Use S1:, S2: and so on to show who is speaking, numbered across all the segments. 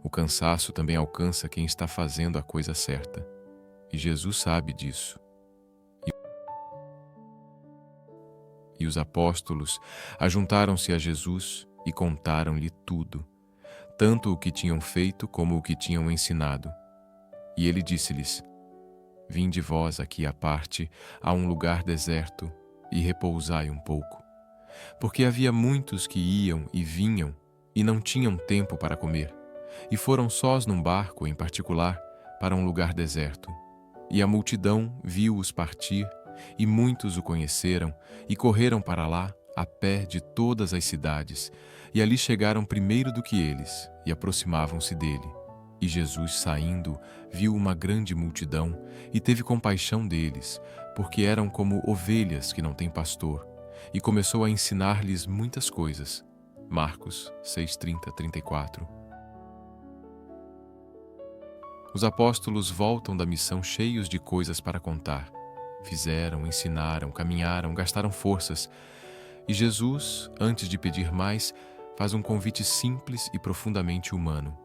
S1: O cansaço também alcança quem está fazendo a coisa certa. E Jesus sabe disso. E os apóstolos ajuntaram-se a Jesus e contaram-lhe tudo, tanto o que tinham feito como o que tinham ensinado. E ele disse-lhes: Vinde vós aqui à parte, a um lugar deserto, e repousai um pouco. Porque havia muitos que iam e vinham, e não tinham tempo para comer, e foram sós num barco, em particular, para um lugar deserto. E a multidão viu-os partir, e muitos o conheceram, e correram para lá, a pé de todas as cidades, e ali chegaram primeiro do que eles, e aproximavam-se dele. E Jesus, saindo, viu uma grande multidão, e teve compaixão deles, porque eram como ovelhas que não têm pastor, e começou a ensinar-lhes muitas coisas. Marcos 6:30-34. Os apóstolos voltam da missão cheios de coisas para contar. Fizeram, ensinaram, caminharam, gastaram forças. E Jesus, antes de pedir mais, faz um convite simples e profundamente humano.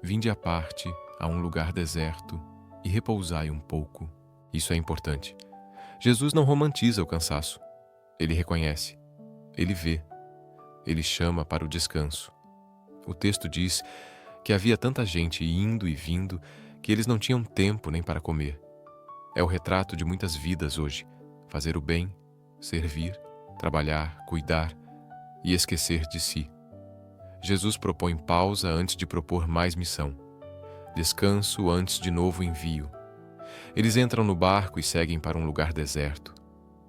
S1: Vinde à parte, a um lugar deserto, e repousai um pouco. Isso é importante. Jesus não romantiza o cansaço. Ele reconhece, ele vê, ele chama para o descanso. O texto diz que havia tanta gente indo e vindo que eles não tinham tempo nem para comer. É o retrato de muitas vidas hoje: fazer o bem, servir, trabalhar, cuidar e esquecer de si. Jesus propõe pausa antes de propor mais missão, descanso antes de novo envio. Eles entram no barco e seguem para um lugar deserto,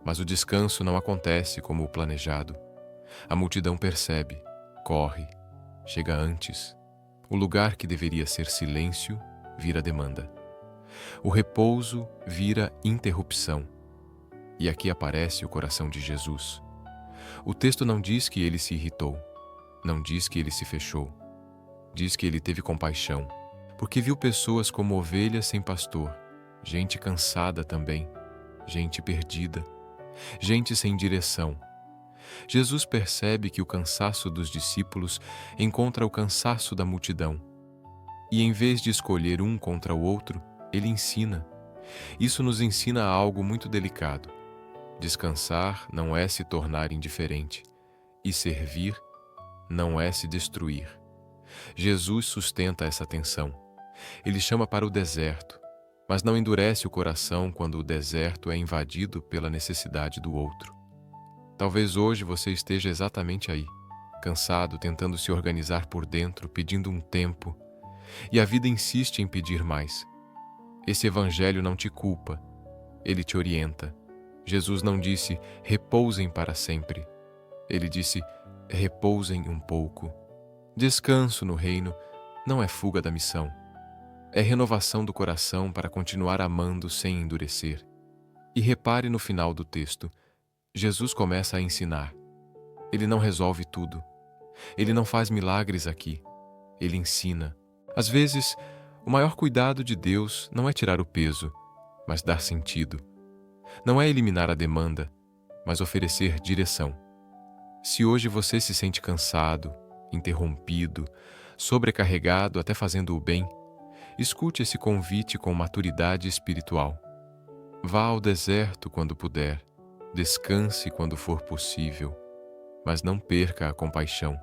S1: mas o descanso não acontece como o planejado. A multidão percebe, corre, chega antes. O lugar que deveria ser silêncio vira demanda. O repouso vira interrupção. E aqui aparece o coração de Jesus. O texto não diz que ele se irritou, não diz que ele se fechou. Diz que ele teve compaixão, porque viu pessoas como ovelhas sem pastor, gente cansada também, gente perdida, gente sem direção. Jesus percebe que o cansaço dos discípulos encontra o cansaço da multidão. E em vez de escolher um contra o outro, ele ensina. Isso nos ensina algo muito delicado. Descansar não é se tornar indiferente, e servir não é se destruir. Jesus sustenta essa tensão. Ele chama para o deserto, mas não endurece o coração quando o deserto é invadido pela necessidade do outro. Talvez hoje você esteja exatamente aí, cansado, tentando se organizar por dentro, pedindo um tempo, e a vida insiste em pedir mais. Esse evangelho não te culpa, ele te orienta. Jesus não disse, repousem para sempre. Ele disse, repousem um pouco. Descanso no reino não é fuga da missão. É renovação do coração para continuar amando sem endurecer. E repare no final do texto, Jesus começa a ensinar. Ele não resolve tudo. Ele não faz milagres aqui. Ele ensina. Às vezes, o maior cuidado de Deus não é tirar o peso, mas dar sentido. Não é eliminar a demanda, mas oferecer direção. Se hoje você se sente cansado, interrompido, sobrecarregado até fazendo o bem, escute esse convite com maturidade espiritual. Vá ao deserto quando puder, descanse quando for possível, mas não perca a compaixão.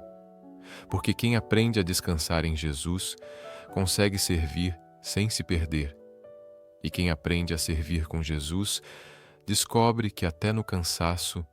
S1: Porque quem aprende a descansar em Jesus consegue servir sem se perder. E quem aprende a servir com Jesus descobre que até no cansaço